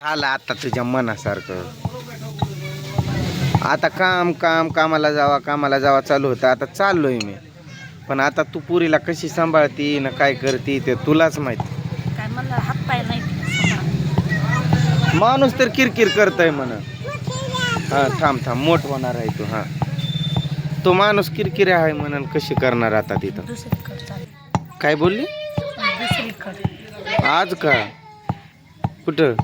आला आता तुझ्या मनासारखं. आता कामाला जावा चालू होतं. आता चाललोय मी. पण आता तू पुरीला कशी सांभाळती ना काय करती ते तुलाच माहिती. काय मला हात पाय नाही. माणूस तर किरकिर करतय म्हण. हा थांब मोठ होणार आहे तू. हा तो माणूस किरकिर आहे म्हणून कशी करणार आता तिथं. दुसरीकडे चालेल. काय बोलली? दुसरीकडे. आज का? कुठं?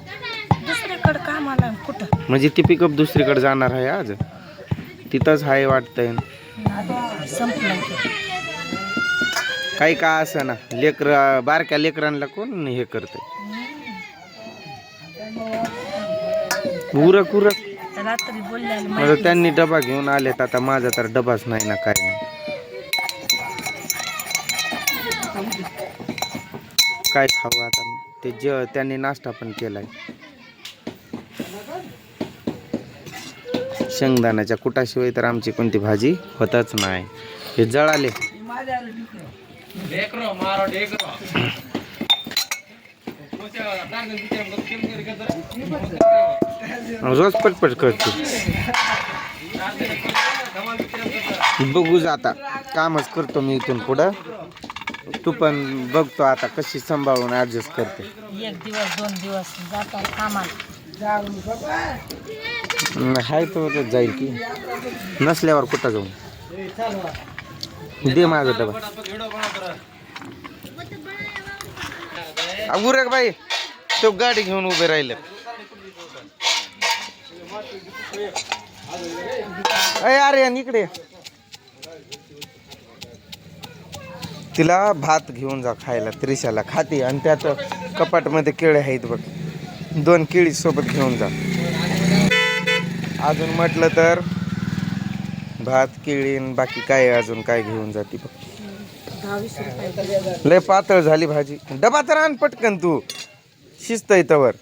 दुसरीकडे कामाला कुठं? म्हणजे ती पिकअप दुसरीकडे जाणार आहे आज. तिथंच आहे वाटतंय. संपलं. काही का असं ना बारक्या लेकरांना कोण हे करते. उरक रात्री बोलल्याला माझा त्यांनी डबा घेऊन आलेत. आता माझा तर डबाच नाही ना काय नाही. काय खाऊ आता ते त्यांनी नाश्ता पण केलाय. शेंगदाण्याच्या कुटाशिवाय तर आमची कोणती भाजी होतच नाही. हे जळाले. रोज पटपट करतो. बघू आता कामच करतो मी इथून पुढं. तू पण बघतो आता कशी सांभाळून ऍडजस्ट करते. एक दिवस 2 दिवस जातो कामाला. हाय तो जाईल की नसल्यावर कुठं जाऊ. दे माझा डबा. उरक बाई तो गाडी घेऊन उभे राहिले. अरे इकडे तिला भात घेऊन जा खायला. त्रिशाला खाती आणि त्यात कपाटमध्ये केळे आहेत बघ. 2 केळी सोबत घेऊन जा. अजून म्हटलं तर भात केळी बाकी काय अजून काय घेऊन जाते बघ. 20 रुपये. लय पातळ झाली भाजी. डबा तर आण पटकन तू. शिस्त आहे तवर.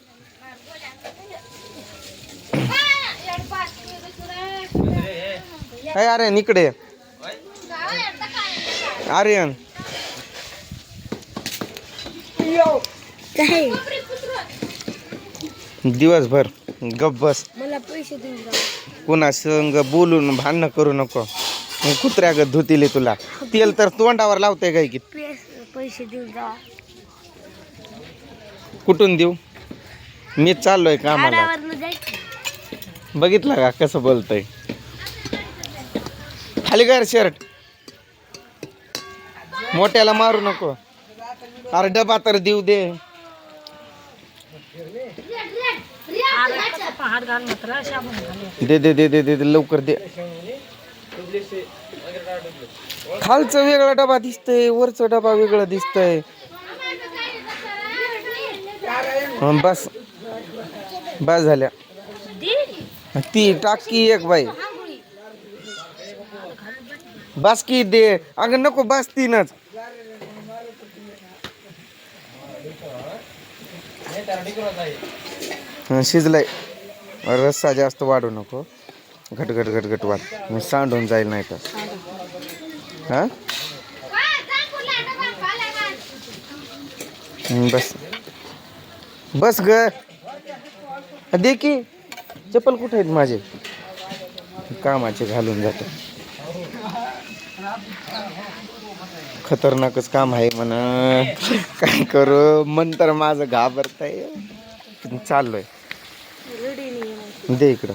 आर्यन इकडे. आर्यन दिवसभर गप बस. मला पैसे देऊन जा. कुणा संग बोलून भांडणं करू नको. कुत्र्यागत धुतीले तुला. तेल तर तोंडावर लावते काय की. पैसे देऊन जा. कुठून देऊ? मी चाललोय कामाला. बघितलं का कसं बोलतय. खाली कर शर्ट. मोठ्याला मारू नको. अरे डबा तर देऊ दे. दे दे दे दे दे लवकर दे. खालचं वेगळा डबा दिसतंय वरचा डबा वेगळा दिसतंय. बस बस झाल्या. ती टाकी एक बाई बस की दे. अगं नको बस तीनच. शिजलाय. रस्सा जास्त वाढू नको. घट वाढ. मी सांडून जाईल नाही तर. हा बस बस ग. दे की. चप्पल कुठे आहेत माझे. कामाचे घालून जातो. खतरनाकच काम आहे म्हणा. काय करू मन तर माझं घाबरतंय. चाललोय. दे इकडं.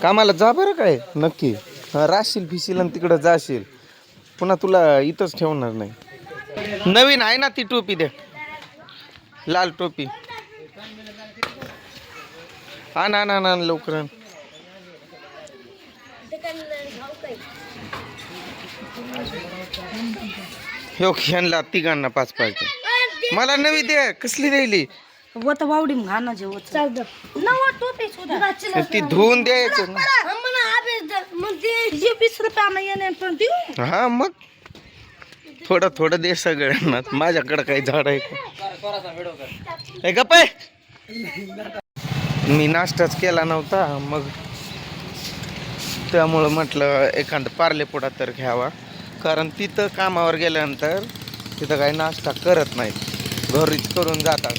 कामाला जा बरं काय नक्की. राशील भिशील आणि तिकडं जाशील. पुन्हा तुला इथंच ठेवणार नाही. नवीन आहे ना ती टोपी दे. लाल टोपी आण लवकर. हो ह्यांना तिघांना 5 पाहिजे. मला नवी दे. कसली द्यायली. वावडी घाणं जेवत ती धुवून द्यायचं. 20 रुपये. हा मग थोडं दे सगळ्यांना. माझ्याकडे काही झाड आहे का? गप्प आहे. मी नाश्ताच केला नव्हता मग त्यामुळं म्हटलं एखादं पार्ले पुडा तर घ्यावा. कारण तिथं कामावर गेल्यानंतर तिथं काही नाश्ता करत नाहीत. घरीच करून जातात.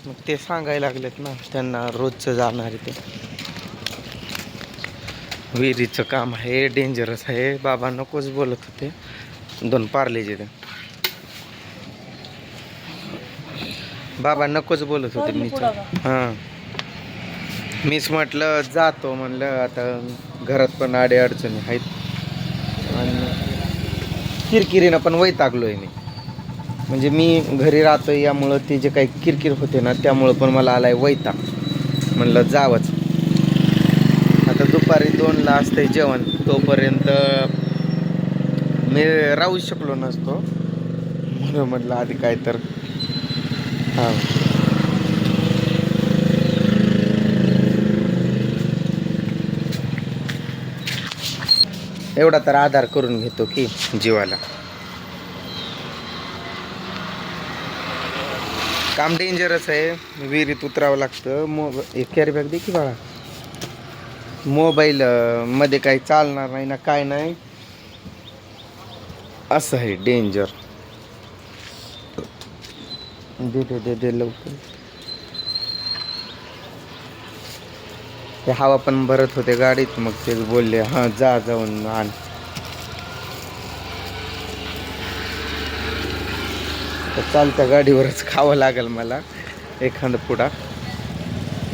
मग ते सांगायला लागलेत ना त्यांना रोजचं जाणार आहे ते. विहिरीचं काम आहे, डेंजरस आहे. बाबा नकोच बोलत होते. 2 पार्लेचे ते बाबा नकोच बोलत होते. मीच हां मीच म्हटलं जातो म्हणलं. आता घरात पण आडे अडचणी आहेत आणि किरकिरीनं पण वैतागलोय मी. म्हणजे मी घरी राहतो यामुळं ते जे काही किरकिर होते ना त्यामुळं पण मला आलाय वैताग. म्हणलं जावंच. आता दुपारी 2ला असतंय जेवण, तोपर्यंत मी राहू शकलो नसतो म्हणून म्हटलं आधी काय तर हां एवढा तर आधार करून घेतो की जीवाला. काम डेंजरस आहे. विहिरीत उतरावं लागतं. एक कॅरी बॅग दे की बाळा. मोबाईल मध्ये काही चालणार नाही ना काय नाही, असं आहे डेंजर. दे दे दे दे लवकर. ते हवा पण भरत होते गाडीत, मग ते बोलले हां जा जाऊन आण. तर चालत्या गाडीवरच खावं लागेल मला एखादं पुडा,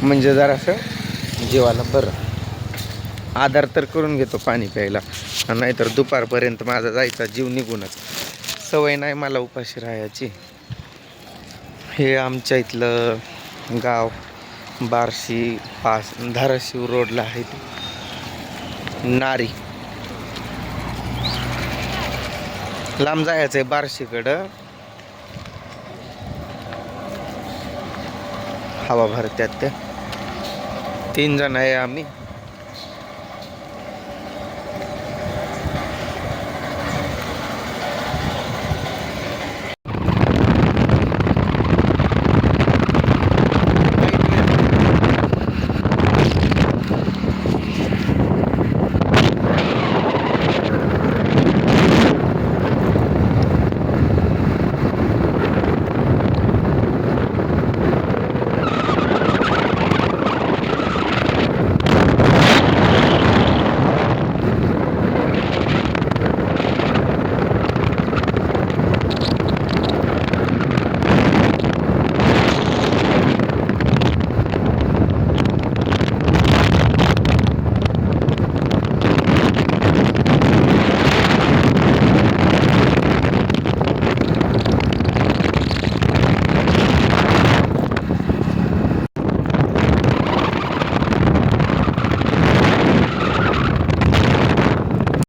म्हणजे जरासं जीवाला बरं. आधार तर करून घेतो पाणी प्यायला, नाहीतर दुपारपर्यंत माझा जायचा जीव निघूनच. सवय नाही मला उपाशी राहायची. हे आमच्या इथलं गाव बार्शी पास धाराशिव रोडला आहे ते नारी. लांब जायचं आहे बार्शीकडं. हवा भरत्यात त्या 3 जण आहे आम्ही.